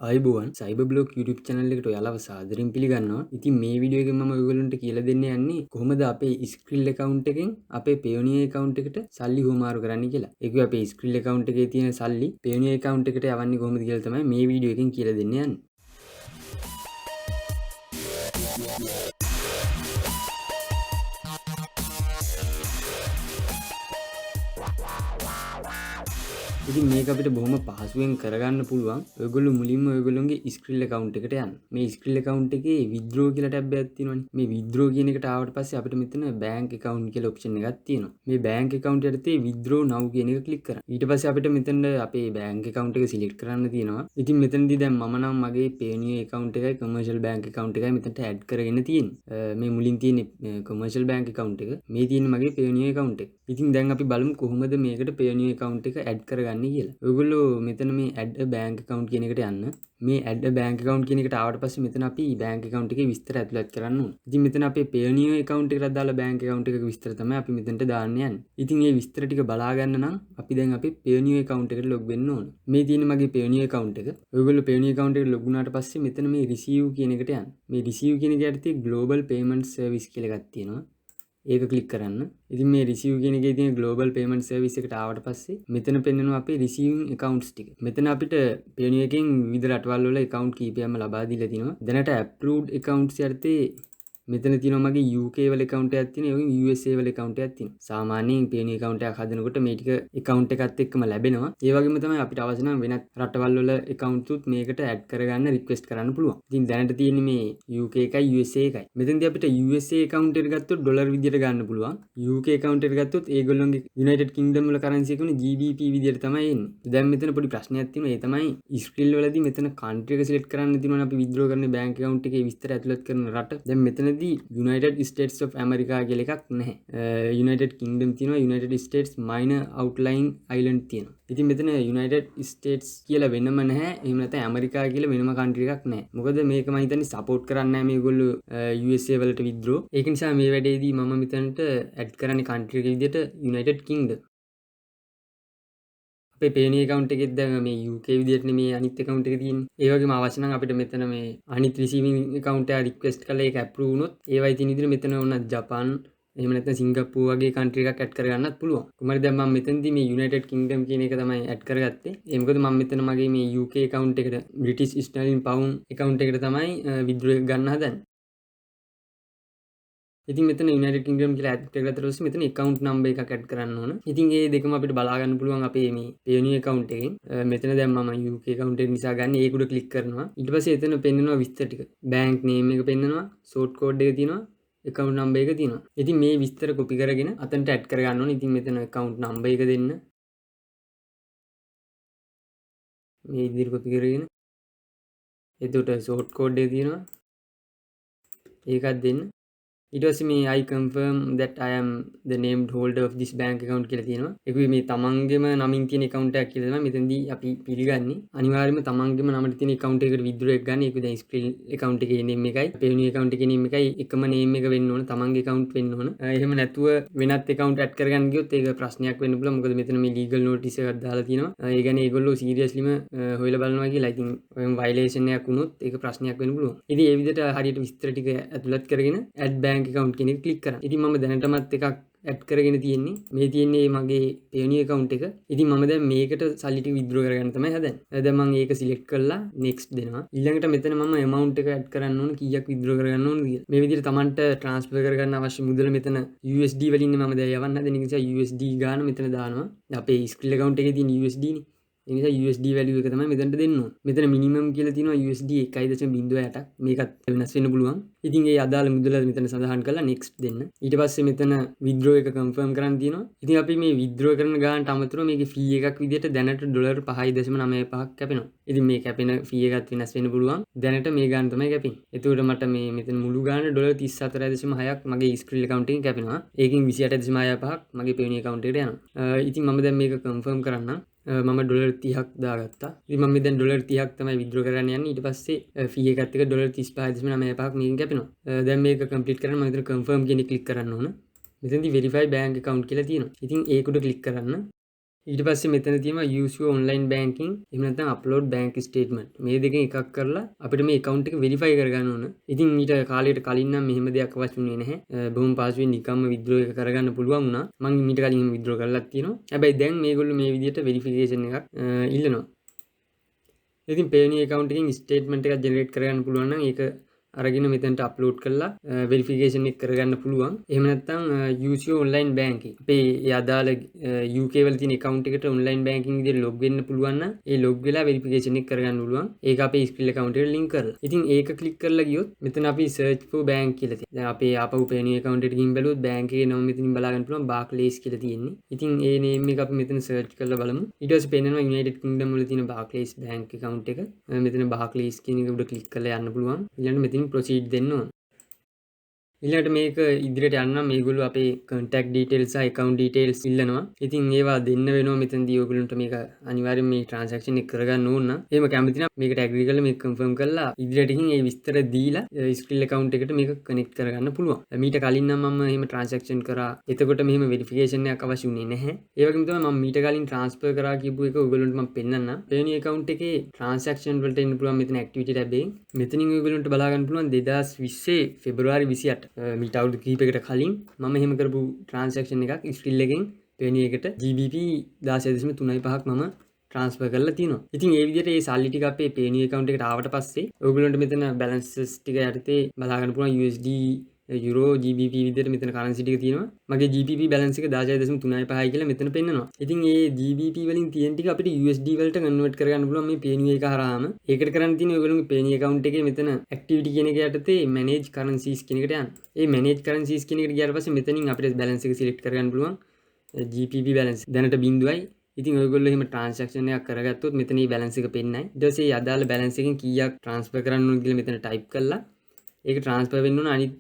ආයුබෝවන් cyber blog YouTube channel එකට ඔයාලව සාදරයෙන් පිළිගන්නවා. ඉතින් මේ වීඩියෝ එකෙන් මම ඔයගොල්ලන්ට කියලා දෙන්න යන්නේ කොහොමද අපේ Skrill account එකෙන් අපේ Payoneer account එකට සල්ලි හුවමාරු කරන්න කියලා. ඒක අපේ Skrill account එකේ තියෙන සල්ලි Payoneer account එකට යවන්නේ කොහොමද කියලා තමයි මේ වීඩියෝ එකෙන් කියලා දෙන්න යන්නේ. ඉතින් මේක අපිට බොහොම පහසුවෙන් කරගන්න පුළුවන්. ඔයගොල්ලෝ මුලින්ම ඔයගොල්ලෝගේ Skrill account එකට යන්න. මේ Skrill account එකේ withdraw කියලා ටැබ් එකක් තියෙනවනේ. මේ withdraw කියන එකට ආවට පස්සේ අපිට මෙතන bank account කියලා option එකක් තියෙනවා. මේ bank account යටතේ withdraw now කියන එක click කරන්න. ඊට පස්සේ අපිට මෙතන අපේ bank account එක select කරන්න තියෙනවා. ඉතින් මෙතනදී දැන් මම නම් මගේ Payoneer account එකයි commercial bank account එකයි මෙතනට add කරගෙන තියෙන්නේ. මේ මුලින් තියෙන commercial bank account එක. මේ තියෙන්නේ මගේ Payoneer account එක. ඉතින් දැන් අපි බලමු කොහොමද මේකට Payoneer account එක add කරගන්නේ කියලා. ඔයගොල්ලෝ මෙතන මේ add a bank account කියන එකට යන්න. මේ add a bank account කියන එකට ආවට පස්සේ මෙතන අපි bank account එකේ විස්තර ඇතුළත් කරන්න ඕන. ඉතින් මෙතන අපේ Payoneer account එකට දාලා bank account එකක විස්තර තමයි අපි මෙතනට දාන්න යන්නේ. ඉතින් මේ විස්තර ටික බලා ගන්න නම් අපි දැන් අපේ Payoneer account එකට log වෙන්න ඕන. මේ තියෙන මගේ Payoneer account එක. ඔයගොල්ලෝ Payoneer account එකට log වුණාට පස්සේ මෙතන මේ receive කියන එකට යන්න. මේ receive කියන එක යටතේ global payment service කියලා එකක් තියෙනවා. ඒක ක්ලික් කරන්න. ඉතින් මේ receive කියන එකේ තියෙන global payment service එකට ආවට පස්සේ මෙතන පෙන්නනවා අපේ receiving accounts ටික. මෙතන අපිට Payoneer එකෙන් විවිධ රටවල් වල account කීපයක්ම ලබා දීලා තිනවා. දැනට approved accounts යටතේ මෙතන තියෙනවා මගේ UK වල account එකක් තියෙනවා. ඒ වගේම USA වල account එකක් තියෙනවා. සාමාන්‍යයෙන් Payoneer account එකක් හදනකොට මේ ටික account එකත් එක්කම ලැබෙනවා. ඒ වගේම තමයි අපිට අවශ්‍ය නම් වෙනත් රටවල් වල account උත් මේකට add කරගන්න request කරන්න පුළුවන්. ඉතින් දැනට තියෙන්නේ මේ UK එකයි USA එකයි. මෙතනදී අපිට USA account එකට ගත්තොත් ඩොලර් විදියට ගන්න පුළුවන්. UK account එකට ගත්තොත් ඒගොල්ලෝගේ United Kingdom වල currency එක උනේ GBP විදියට තමයි එන්නේ. දැන් මෙතන පොඩි ප්‍රශ්නයක් තියෙනවා. ඒ තමයි Skrill වලදී මෙතන country එක select කරන්න තියෙනවනේ අපි withdraw කරන bank account එකේ විස්තර ඇතුළත් කරන රට. දැන් මෙතනදී United States of America කියලා එකක් නැහැ. United Kingdom තියෙනවා, United States minor outlying island තියෙනවා. ඉතින් මෙතන United States කියලා වෙනම නැහැ. එහෙම නැත්නම් ඇමරිකා කියලා වෙනම country එකක් නැහැ. මොකද මේක මම හිතන්නේ support කරන්නේ නැහැ මේගොල්ලෝ USA වලට withdraw. ඒක නිසා මේ වැඩේදී මම මෙතනට add කරන්නේ country එක විදිහට United Kingdom. අපේ Payoneer account එකෙත් දැන් මේ UK විදිහට නෙමේ අනිත් account එක තියෙන්නේ. ඒ වගේම අවශ්‍ය නම් අපිට මෙතන මේ අනිත් receiving account එක request කරලා ඒක approve වුණොත් ඒවයි තියෙන විදිහට මෙතන ඕන ජපාන් එහෙම නැත්නම් සිංගප්පූර් වගේ country එකක් add කරගන්නත් පුළුවන්. කොහමද දැන් මම මෙතනදී මේ United Kingdom කියන එක තමයි add කරගත්තේ. ඒ මොකද මම මෙතන මගේ මේ UK account එකට British sterling pound account එකට තමයි withdraw එක ගන්න හදන්නේ. ඉතින් මෙතන United Kingdom කියලා add කරගත්තට පස්සේ මෙතන account number එකක් add කරන්න ඕන. ඉතින් මේ දෙකම අපිට බලා ගන්න පුළුවන් අපේ මේ Payoneer account එකෙන්. මෙතන දැන් මම UK account එක නිසා ගන්න ඒක උඩ ක්ලික් කරනවා. ඊට පස්සේ එතන පෙන්නනවා විස්තර ටික. bank name එක පෙන්නනවා, sort code එක තියෙනවා, account number එක තියෙනවා. ඉතින් මේ විස්තර copy කරගෙන අතනට add කරගන්න ඕනේ. ඉතින් මෙතන account number එක දෙන්න. මේ විදිහට copy කරගෙන එතකොට sort code එක තියෙනවා. ඒකත් දෙන්න. ඊට පස්සේ මේ I confirm that I am the named holder of this bank account කියලා තියෙනවා. ඒක මේ තමන්ගේම නමින් තියෙන account එකක් කියලා තමයි මෙතනදී අපි පිළිගන්නේ. අනිවාර්යයෙන්ම තමන්ගේම නමට තියෙන account එකකට withdraw එක ගන්න. ඒක දැන් Skrill account එකේ name එකයි Payoneer account එකේ name එකයි එකම name එක වෙන්න ඕන. තමන්ගේ account වෙන්න ඕන. එහෙම නැතුව වෙනත් account add කරගන්න ගියොත් ඒක ප්‍රශ්නයක් වෙන්න පුළුවන්. මොකද මෙතන මේ legal notice එකක් දාලා තියෙනවා. ඒ කියන්නේ ඒගොල්ලෝ seriouslyම හොයලා බලනවා කියලා. ඉතින් ඔයම violation එකක් වුණොත් ඒක ප්‍රශ්නයක් වෙන්න පුළුවන්. ඉතින් ඒ විදිහට හරියට විස්තර ටික ඇතුළත් කරගෙන add bank account කියන එක ක්ලික් කරන්න. ඉතින් මම දැනටමත් එකක් add කරගෙන තියෙන්නේ. මේ තියෙන්නේ මගේ Payoneer account එක. ඉතින් මම දැන් මේකට සල්ලි ටික withdraw කරගන්න තමයි හදන්නේ. දැන් මම ඒක select කරලා next දෙනවා. ඊළඟට මෙතන මම amount එක add කරන්න ඕන කීයක් withdraw කරගන්න ඕනද කියලා. මේ විදිහට Tamanට transfer කරගන්න අවශ්‍ය මුදල මෙතන USD වලින් මම දැන් යවන්න හදන නිසා USD ගාන මෙතන දානවා. අපේ Skrill account එකේ තියෙන USD නේ. ඒ නිසා USD value එක තමයි මෙතනට දෙන්න ඕන. මෙතන minimum කියලා තියෙනවා USD 1.08ක්. මේකත් වෙනස් වෙන්න පුළුවන්. ඉතින් ඒ අදාළ මුදල මෙතන සඳහන් කරලා next දෙන්න. ඊට පස්සේ මෙතන withdraw එක confirm කරන්න තියෙනවා. ඉතින් අපි මේ withdraw කරන ගානට අමතරව මේකේ fee එකක් විදිහට දැනට $5.95ක් කැපෙනවා. ඉතින් මේ කැපෙන fee එකත් වෙනස් වෙන්න පුළුවන්. දැනට මේ ගාන තමයි කැපෙන්නේ. එතකොට මට මේ මෙතන මුළු ගාන $34.6ක් මගේ Skrill account එකෙන් කැපෙනවා. ඒකෙන් 28.5ක් මගේ Payoneer account එකට යනවා. ඉතින් මම දැන් මේක confirm කරන්නම්. මම $30ක් දාගත්තා. ඉතින් මම දැන් $30ක් තමයි withdraw කරන්න යන්නේ. ඊට පස්සේ fee එකත් එක්ක $35.95ක් මේකෙන් කැපෙනවා. දැන් මේක complete කරන්න මම මෙතන confirm කියන එක click කරන්න ඕන. මෙතනදී verify bank account කියලා තියෙනවා. ඉතින් ඒක උඩ click කරන්න. ඊට පස්සේ මෙතන තියෙනවා use your online banking එහෙම නැත්නම් upload bank statement. මේ දෙකෙන් එකක් කරලා අපිට මේ account එක verify කරගන්න ඕන. ඉතින් ඊට කාලයකට කලින් නම් මෙහෙම දෙයක් අවශ්‍ය වෙන්නේ නැහැ. බොහොම පහසුවෙන් නිකම්ම withdraw එක කරගන්න පුළුවන් වුණා. මම ඊට කලින් එහෙම withdraw කරලාත් තියෙනවා. හැබැයි දැන් මේගොල්ලෝ මේ විදිහට verification එකක් ඉල්ලනවා. ඉතින් Payoneer account එකෙන් statement එකක් generate කරගන්න පුළුවන් නම් ඒක අරගෙන මෙතනට අප්ලෝඩ් කරලා වෙරිෆිකේෂන් එක කරගන්න පුළුවන්. එහෙම නැත්නම් use your online banking. අපේ ඒ අදාළ UK වල තියෙන account එකට online banking විදිහට log වෙන්න පුළුවන් නම් ඒ log වෙලා වෙරිෆිකේෂන් එක කරගන්න පුළුවන්. ඒක අපේ Skrill account එකට link කරලා. ඉතින් ඒක click කරලා ගියොත් මෙතන අපි search for bank කියලා තියෙනවා. දැන් අපේ ආපහු Payoneer account එකට ගිහින් බැලුවොත් bank එකේ නම මෙතනින් බලා ගන්න පුළුවන් Barclays කියලා තියෙන්නේ. ඉතින් ඒ name එක අපි මෙතන search කරලා බලමු. ඊට පස්සේ පේනවා United Kingdom වල තියෙන Barclays bank account එක. මෙතන Barclays කියන එක උඩ click කරලා යන්න පුළුවන්. ඊළඟට මෙතන proceed දෙන්න ඕන. ඊළඟට මේක ඉදිරියට යන්න මේගොල්ලෝ අපේ contact details සහ account details ඉල්ලනවා. ඉතින් ඒවා දෙන්න වෙනවා මෙතනදී ඔයගොල්ලන්ට මේක අනිවාර්යෙන් මේ transaction එක කරගන්න ඕන නම් එහෙම කැමති නම් මේකට agree කරලා මේක confirm කරලා ඉදිරියට ගිහින් ඒ විස්තර දීලා Skrill account එකට මේක connect කරගන්න පුළුවන්. මීට කලින් නම් මම එහෙම transaction කරා. එතකොට මෙහෙම verification එකක් අවශ්‍ය වුණේ නැහැ. ඒ වගේම තමයි මම මීට කලින් transfer කරා කියපු එක ඔයගොල්ලන්ට මම පෙන්නන්නම්. Payoneer account එකේ transaction වලට එන්න පුළුවන් මෙතන activity tab එකෙන්. මෙතනින් ඔයගොල්ලන්ට බලා ගන්න පුළුවන් 2020 පෙබරවාරි 28 මීට අවුරුදු කිහිපයකට කලින් මම එහෙම කරපු ට්‍රාන්සැක්ෂන් එකක් Skrill එකෙන් Payoneer එකට GBP 16.35ක් මම ට්‍රාන්ස්ෆර් කරලා තියෙනවා. ඉතින් ඒ විදිහට මේ සල්ලි ටික අපේ Payoneer account එකට ආවට පස්සේ ඔයගොල්ලන්ට මෙතන balances ටික යටතේ බලා ගන්න පුළුවන් USD euro GBP විදිහට මෙතන currency ටික තියෙනවා. මගේ GBP balance එක 16.35යි කියලා මෙතන පෙන්නනවා. ඉතින් මේ GBP වලින් තියෙන ටික අපිට USD වලට convert කරගන්න පුළුවන් මේ Payoneer එක හරහාම. ඒකට කරන්න තියෙන්නේ ඔයගොල්ලෝගේ Payoneer account එකේ මෙතන activity කියන එක යටතේ manage currencies කියන එකට යන්න. මේ manage currencies කියන එකට ගියාට පස්සේ මෙතනින් අපිට balance එක select කරගන්න පුළුවන්. GBP balance දැනට 0යි. ඉතින් ඔයගොල්ලෝ එහෙම transaction එකක් කරගත්තොත් මෙතන මේ balance එක පෙන්නයි. ඊට පස්සේ මේ අදාළ balance එකෙන් කීයක් transfer කරන්න ඕනද කියලා මෙතන type කරලා ඒක transfer වෙන්න ඕන අනිත්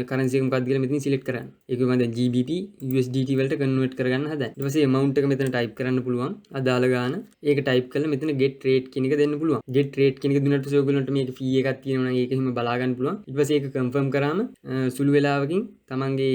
currency එක මොකක්ද කියලා මෙතනින් select කරන්න. ඒක මම දැන් GBP USDT වලට convert කරගන්න හදන්නේ. ඊට පස්සේ amount එක මෙතන type කරන්න පුළුවන්. අදාළ ගාන. ඒක type කරලා මෙතන get rate කියන එක දෙන්න පුළුවන්. get rate කියන එක දුන්නාට පස්සේ ඔයගොල්ලන්ට මේක fee එකක් තියෙනවා නම් ඒක එහෙම බලා ගන්න පුළුවන්. ඊට පස්සේ ඒක confirm කරාම සුළු වෙලාවකින් තමන්ගේ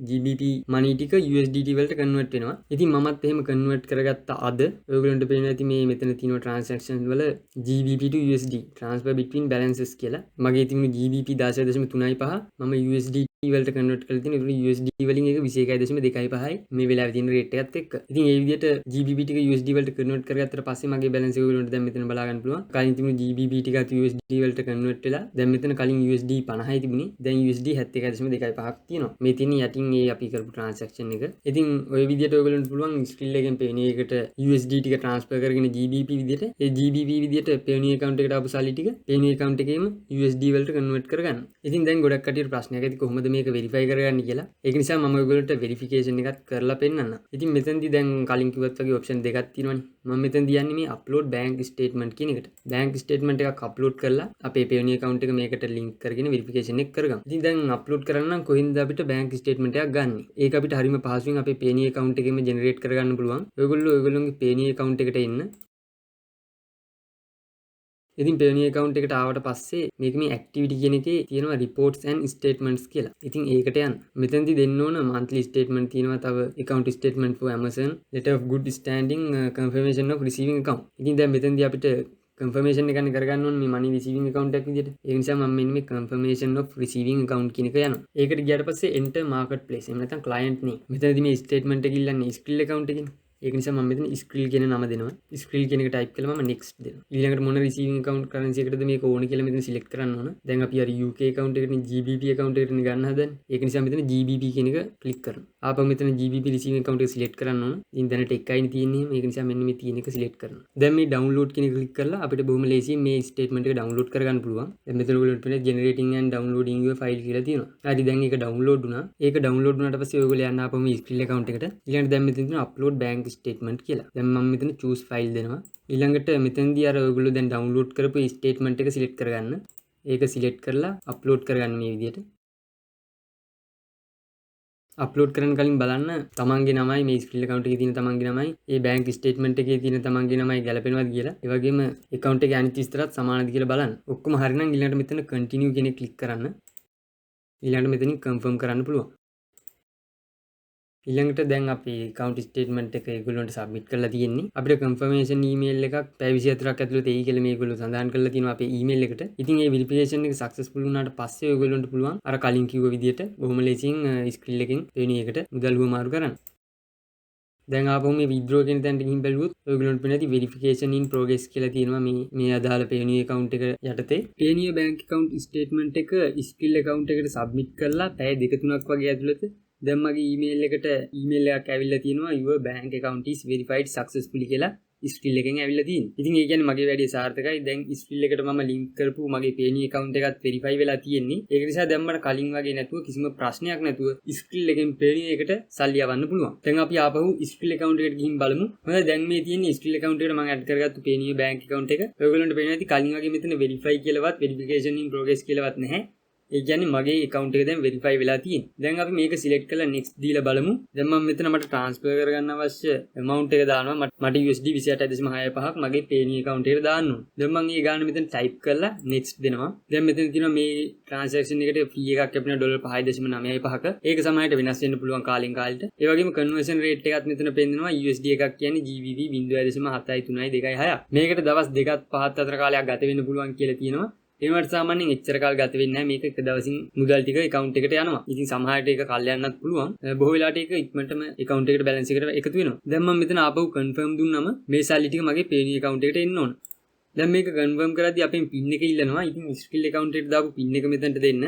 GBP money ටික USDT වලට convert වෙනවා. ඉතින් මමත් එහෙම convert කරගත්ත අද ඔයගොල්ලන්ට පේනවා ඇති මේ මෙතන තියෙන transaction වල GBP to USD transfer between balances කියලා. මගේ තිබුණු GBP 16.35 මම USDT වලට convert කරලා තියෙනවා. ඒක USD වලින් ඒක 21.25යි මේ වෙලාවේ තියෙන rate එකත් එක්ක. ඉතින් ඒ විදිහට GBP ටික USD වලට convert කරගත්තට පස්සේ මගේ balance එක ඔයගොල්ලන්ට දැන් මෙතන බලා ගන්න පුළුවන්. කලින් තිබුණු GBP ටිකත් USD වලට convert වෙලා දැන් මෙතන කලින් USD 50යි තිබුණේ. දැන් USD 71.25ක් තියෙනවා. මේ තියෙන යටින් ඒ අපි කරපු transaction එක. ඉතින් ඔය විදිහට ඔයගොල්ලන්ට පුළුවන් Skrill එකෙන් Payoneer එකට USD ටික transfer කරගෙන GBP විදිහට ඒ GBP විදිහට Payoneer account එකට ආපු සල්ලි ටික Payoneer account එකේම USD වලට convert කරගන්න. ඉතින් දැන් ගොඩක් කටියට ප්‍රශ්නයක් ඇති කොහොමද මේක verify කරගන්නේ කියලා. ඒක නිසා මම ඔයගොල්ලන්ට verification එකක් කරලා පෙන්නන්නම්. ඉතින් මෙතනදී දැන් කලින් කිව්වත් වගේ option දෙකක් තියෙනවානේ. මම මෙතනදී යන්නේ මේ upload bank statement කියන එකට. bank statement එකක් upload කරලා අපේ Payoneer account එක මේකට link කරගෙන verification එක කරගමු. ඉතින් දැන් upload කරන්න නම් කොහෙන්ද අපිට bank statement එකක් ගන්න. ඒක අපිට හරිම පහසුවෙන් අපේ Payoneer account එකේම generate කරගන්න පුළුවන්. ඔයගොල්ලෝ ඔයගොල්ලෝගේ Payoneer account එකට එන්න. ඉතින් Payoneer account එකට ආවට පස්සේ මේක මේ activity කියන එකේ තියෙනවා reports and statements කියලා. ඉතින් ඒකට යන්න. මෙතනදී දෙන්න ඕන monthly statement තියෙනවා, තව account statement for Amazon, letter of good standing, confirmation of receiving account. ඉතින් දැන් මෙතනදී අපිට confirmation එක කරගන්න ඕනේ මේ money receiving account එකක් විදිහට. ඒ නිසා මම මෙන්න මේ confirmation of receiving account කියන එක යනවා. ඒකට ගියාට පස්සේ enter marketplace එහෙම නැත්නම් client name. මෙතනදී මේ statement එක ඉල්ලන්නේ Skrill account එකකින්. ඒක නිසා මම මෙතන Skrill කියන නම දෙනවා. Skrill කියන එක type කළා මම next දෙනවා. ඊළඟට මොන receiving account currency එකටද මේක ඕනේ කියලා මෙතන select කරන්න ඕන. දැන් අපි අර UK account එකට GBP account එකට ගන්න හදන්නේ. ඒක නිසා මෙතන GBP කියන එක click කරනවා. ආපහු මෙතන GBP receiving account එක select කරන්න ඕන. ඉතින් දැනට එකයිනේ තියෙන්නේ. ඒක නිසා මෙන්න මේ තියෙන එක select කරනවා. දැන් මේ download කියන එක click කරලා අපිට බොහොම ලේසියෙන් මේ statement එක download කරගන්න පුළුවන්. දැන් මෙතන ඔයගොල්ලන්ට පේන්නේ generating and downloading your file කියලා තියෙනවා. හරි දැන් ඒක download වුණා. ඒක download වුණාට පස්සේ ඔයගොල්ලෝ යන්න ආපහු මේ Skrill account එකට. ඊළඟට දැන් මෙතන තියෙන upload bank statement කියලා. දැන් මම මෙතන choose file දෙනවා. ඊළඟට මෙතනදී අර ඔයගොල්ලෝ දැන් download කරපු statement එක select කරගන්න. ඒක select කරලා upload කරගන්න මේ විදිහට. අප්ලෝඩ් කරන්න කලින් බලන්න තමන්ගේ නමයි මේ Skrill account එකේ තියෙන තමන්ගේ නමයි ඒ bank statement එකේ තියෙන තමන්ගේ නමයි ගැලපෙනවද කියලා. ඒ වගේම account එකේ අනිත් විස්තරත් සමානද කියලා බලන්න. ඔක්කොම හරිනම් ඊළඟට මෙතන continue කියන එක click කරන්න. ඊළඟට මෙතනින් confirm කරන්න පුළුවන්. ඊළඟට දැන් අපි account statement එක ඒගොල්ලන්ට submit කරලා තියෙන්නේ. අපිට confirmation email එකක් පැය 24ක් ඇතුළත එයි කියලා මේගොල්ලෝ සඳහන් කරලා තියෙනවා අපේ email එකට. ඉතින් ඒ verification එක successful වුණාට පස්සේ ඔයගොල්ලන්ට පුළුවන් අර කලින් කිව්ව විදිහට බොහොම ලේසියෙන් Skrill එකෙන් Payoneer එකට මුදල් හුවමාරු කරන්න. දැන් ආපහු මේ withdraw කියන තැනට ගිහින් බැලුවොත් ඔයගොල්ලන්ට පේන ඇති verification in progress කියලා තියෙනවා මේ අදාළ Payoneer account එක යටතේ. Payoneer bank account statement එක Skrill account එකට submit කරලා පැය 2-3ක් වගේ ඇතුළත දැන් මගේ email එකට email එකක් ඇවිල්ලා තියෙනවා your bank account is verified successfully කියලා Skrill එකෙන් ඇවිල්ලා තියෙනවා. ඉතින් ඒ කියන්නේ මගේ වැඩේ සාර්ථකයි. දැන් Skrill එකට මම link කරපු මගේ Payoneer account එකත් verify වෙලා තියෙන්නේ. ඒක නිසා දැන් මට කලින් වගේ නැතුව කිසිම ප්‍රශ්නයක් නැතුව Skrill එකෙන් Payoneer එකට සල්ලි යවන්න පුළුවන්. දැන් අපි ආපහු Skrill account එකට ගිහින් බලමු. මොකද දැන් මේ තියෙන්නේ Skrill account එකට මම add කරගත්තු Payoneer bank account එක. ඔයගොල්ලන්ට පේනවා ඇති කලින් වගේ මෙතන verify කියලාවත් verification in progress කියලාවත් නැහැ. ඒ කියන්නේ මගේ account එක දැන් verify වෙලා තියෙනවා. දැන් අපි මේක select කරලා next දීලා බලමු. දැන් මම මෙතන මට transfer කරගන්න අවශ්‍ය amount එක දානවා. මට USD 28.65ක් මගේ Payoneer account එකට දාන්න ඕන. දැන් මම මේ ගාන මෙතන type කරලා next දෙනවා. දැන් මෙතන තියෙනවා මේ transaction එකට fee එකක් අපිට $5.95ක. ඒක සමහරට වෙනස් වෙන්න පුළුවන් කාලෙන් කාලෙට. ඒ වගේම conversion rate එකත් මෙතන පෙන්නනවා USD එකක් කියන්නේ GBP 0.7326. මේකට දවස් 2ක් 5ක් අතර කාලයක් ගත වෙන්න පුළුවන් කියලා තියෙනවා. ඒවට සාමාන්‍යයෙන් එච්චර කාල ගත වෙන්නේ නැහැ. මේක එක දවසින් මුදල් ටික account එකට යනවා. ඉතින් සමහරට ඒක කල් යන්නත් පුළුවන්. බොහෝ වෙලාවට ඒක ඉක්මනටම account එකට balance එකට එකතු වෙනවා. දැන් මම මෙතන ආපහු confirm දුන්නම මේ සල්ලි ටික මගේ Payoneer account එකට එන්න ඕන. දැන් මේක confirm කරද්දී අපෙන් pin එක ඉල්ලනවා. ඉතින් Skrill account එකට දාපු pin එක මෙතනට දෙන්න.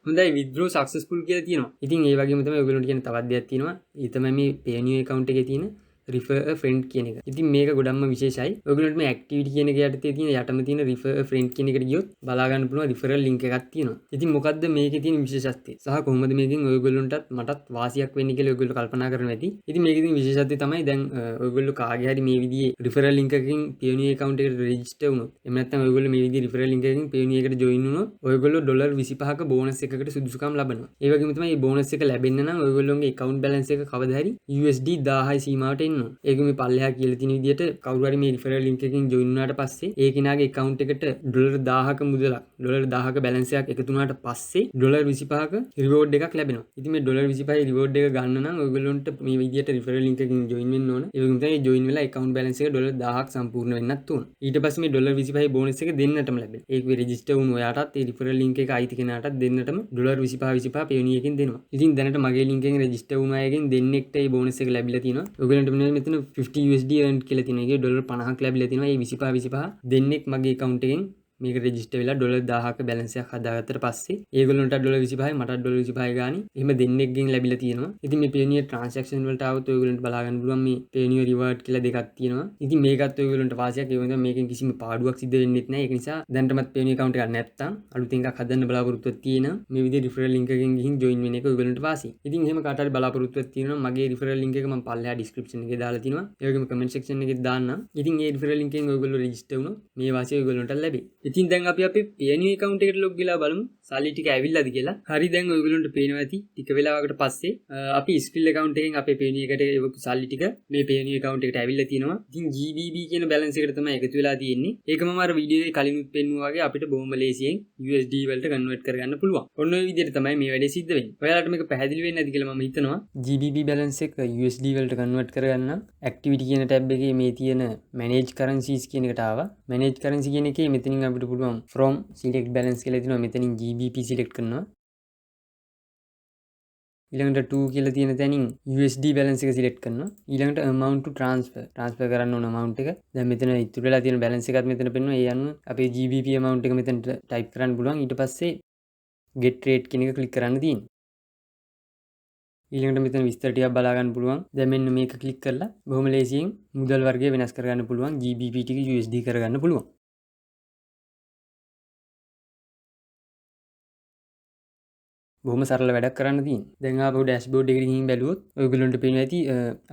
හොඳයි withdraw successful කියලා තියෙනවා. ඉතින් ඒ වගේම තමයි ඔයගොල්ලන්ට කියන තවත් දෙයක් තියෙනවා. ඒ තමයි මේ Payoneer account එකේ තියෙන refer a friend කියන එක. ඉතින් මේක ගොඩක්ම විශේෂයි. ඔයගොල්ලන්ට මේ activity කියන එක යටතේ තියෙන යටම තියෙන refer a friend කියන එකට ගියොත් බලා ගන්න පුළුවන් referral link එකක් තියෙනවා. ඉතින් මොකද්ද මේකේ තියෙන විශේෂත්වය? සහ කොහොමද මේකෙන් ඔයගොල්ලන්ටත් මටත් වාසියක් වෙන්නේ කියලා ඔයගොල්ලෝ කල්පනා කරනවා ඇති. ඉතින් මේකේ තියෙන විශේෂත්වය තමයි දැන් ඔයගොල්ලෝ කාගේ හරි මේ විදිහේ referral link එකකින් Payoneer account එකට register වුණොත් එහෙම නැත්නම් ඔයගොල්ලෝ මේ විදිහේ referral link එකකින් Payoneer එකට join වුණොත් ඔයගොල්ලෝ $25ක bonus එකකට සුදුසුකම් ලබනවා. ඒ වගේම තමයි මේ bonus එක ලැබෙන්න නම් ඔයගොල්ලෝගේ account balance එක කවදා හරි USD 1000යි සීමාවට එන්න ඕන. ඒක මේ පල්ලෙහා කියලා තියෙන විදිහට කවුරු හරි මේ referral link එකකින් join වුණාට පස්සේ ඒ කෙනාගේ account එකට $1000ක මුදලක් $1000ක balance එකක් එකතු වුණාට පස්සේ $25ක reward එකක් ලැබෙනවා. ඉතින් මේ $25 reward එක ගන්න නම් ඔයගොල්ලන්ට මේ විදිහට referral link එකකින් join වෙන්න ඕන. ඒ වගේම තමයි join වෙලා account balance එක $1000ක් සම්පූර්ණ වෙන්නත් ඕන. ඊට පස්සේ මේ $25 bonus එක දෙන්නටම ලැබෙනවා. ඒක register වුණ ඔයාටත් ඒ referral link එක අයිති කෙනාටත් දෙන්නටම $25 Payoneer එකෙන් දෙනවා. ඉතින් දැනට මගේ link එකෙන් register වුණ අයගෙන් දෙන්නෙක්ට මේ bonus එක ලැබිලා තියෙනවා. ඔයගොල්ලන්ට මෙතන 50 USD earn කියලා තියෙනවා. ඒකේ $50ක් ලැබිලා තියෙනවා. මේ 25 දෙන්නෙක් මගේ account එකෙන් මේක රෙජිස්ටර් වෙලා $1000ක බැලන්ස් එකක් හදාගත්තට පස්සේ ඒගොල්ලන්ට $25යි මටත් $25 ගානේ එහෙම දෙන්නෙක්ගෙන් ලැබිලා තියෙනවා. ඉතින් මේ Payoneer transaction වලට આવුත් ඔයගොල්ලන්ට බලා ගන්න පුළුවන් මේ Payoneer reward කියලා දෙකක් තියෙනවා. ඉතින් මේකත් ඔයගොල්ලන්ට වාසියක්. ඒ වගේම මේකෙන් කිසිම පාඩුවක් සිද්ධ වෙන්නේ නැහැ. ඒක නිසා දැනටමත් Payoneer account එකක් නැත්තම් අලුතෙන් එකක් හදන්න බලාපොරොත්තුවක් තියෙනවා. මේ විදිහේ referral link එකකින් ගිහින් join වෙන එක ඔයගොල්ලන්ට වාසියි. ඉතින් එහෙම කාට හරි බලාපොරොත්තුවක් තියෙනවා මගේ referral link එක මම පල්ලෙහා description එකේ දාලා තියෙනවා. ඒ වගේම comment section එකේ දාන්නම්. ඉතින් මේ referral link එකෙන් ඔයගොල්ලෝ register වුණොත් මේ වාසිය ඔයගොල්ලන්ට ලැබෙයි. ඉතින් දැන් අපි Payoneer account එකට log වෙලා බලමු සල්ලි ටික ඇවිල්ලාද කියලා. හරි දැන් ඔයගොල්ලන්ට පේනවා ඇති ටික වෙලාවකට පස්සේ අපි Skrill account එකෙන් අපේ Payoneer එකට එවපු සල්ලි ටික මේ Payoneer account එකට ඇවිල්ලා තියෙනවා. ඉතින් GBP කියන balance එකට තමයි එකතු වෙලා තියෙන්නේ. ඒක මම අර වීඩියෝ එකේ කලිනුත් පෙන්නුවා වගේ අපිට බොහොම ලේසියෙන් USD වලට convert කරගන්න පුළුවන්. ඔන්න ඔය විදිහට තමයි මේ වැඩේ සිද්ධ වෙන්නේ. ඔයාලට මේක පැහැදිලි වෙන්නේ නැති කියලා මම හිතනවා. GBP balance එක USD වලට convert කරගන්න activity කියන tab එකේ මේ තියෙන manage currencies කියන එකට ආවා. manage currency කියන එකේ මෙතනින් අපිට පුළුවන් from select balance කියලා තියෙනවා. මෙතනින් GBP select කරනවා. ඊළඟට 2 කියලා තියෙන තැනින් USD balance එක select කරනවා. ඊළඟට amount to transfer කරන්න ඕන amount එක. දැන් මෙතන ඉතුරු වෙලා තියෙන balance එකත් මෙතන පෙන්නනවා. ඒ අනුව අපේ GBP amount එක මෙතනට type කරන්න පුළුවන්. ඊට පස්සේ get rate කියන එක click කරන්න තියෙනවා. ඊළඟට මෙතන විස්තර ටිකක් බලා ගන්න පුළුවන්. දැන් මෙන්න මේක click කරලා බොහොම ලේසියෙන් මුදල් වර්ගය වෙනස් කරගන්න පුළුවන්. GBP ටික USD කරගන්න පුළුවන්. බොහොම සරල වැඩක් කරන්න තියෙන්නේ. දැන් ආපහු dashboard එකට ගිහින් බැලුවොත් ඔයගොල්ලන්ට පේනවා ඇති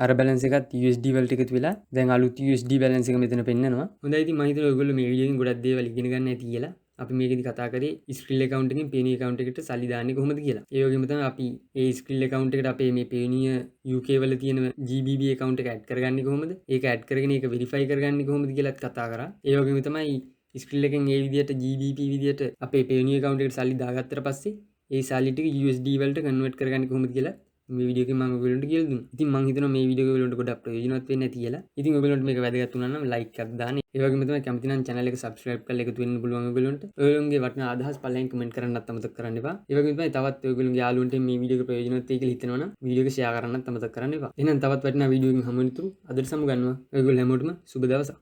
අර balance එකත් USD වලට එකතු වෙලා දැන් අලුත් USD balance එක මෙතන පෙන්නනවා. හොඳයි ඉතින් මම හිතනවා ඔයගොල්ලෝ මේ වීඩියෝ එකෙන් ගොඩක් දේවල් ඉගෙන ගන්න ඇති කියලා. අපි මේකෙදි කතා කරේ Skrill account එකෙන් Payoneer account එකට සල්ලි දාන්නේ කොහොමද කියලා. ඒ වගේම තමයි අපි ඒ Skrill account එකට අපේ මේ Payoneer UK වල තියෙන GBP account එක add කරගන්නේ කොහොමද? ඒක add කරගෙන ඒක verify කරගන්නේ කොහොමද කියලාත් කතා කරා. ඒ වගේම තමයි Skrill එකෙන් මේ විදිහට GBP විදිහට අපේ Payoneer account එකට සල්ලි දාගත්තට පස්සේ ඒ සල්ලි ටික USD වලට convert කරගන්නේ කොහොමද කියලා මේ වීඩියෝ එකේ මම ඔයගොල්ලන්ට කියලා දුන්නා. ඉතින් මම හිතනවා මේ වීඩියෝ එක ඔයගොල්ලන්ට ගොඩක් ප්‍රයෝජනවත් වෙන්නේ නැති කියලා. ඉතින් ඔයගොල්ලන්ට මේක වැදගත් වුණා නම් ලයික් එකක් දාන්න. ඒ වගේම තමයි කැමති නම් channel එක subscribe කරලා එකතු වෙන්න පුළුවන් ඔයගොල්ලන්ට. ඔයගොල්ලන්ගේ වටිනා අදහස් පළවෙනි කමෙන්ට් කරන්නත් අමතක කරන්න එපා. ඒ වගේම තමයි තවත් ඔයගොල්ලන්ගේ යාළුවන්ට මේ වීඩියෝ එක ප්‍රයෝජනවත් වෙයි කියලා හිතනවා නම් වීඩියෝ එක share කරන්නත් අමතක කරන්න එපා. එහෙනම් තවත් වටිනා වීඩියෝ එකකින් හමු වෙනතුරු අදට සමු ගන්නවා. ඔයගොල්ලෝ හැමෝටම සුබ දවසක්.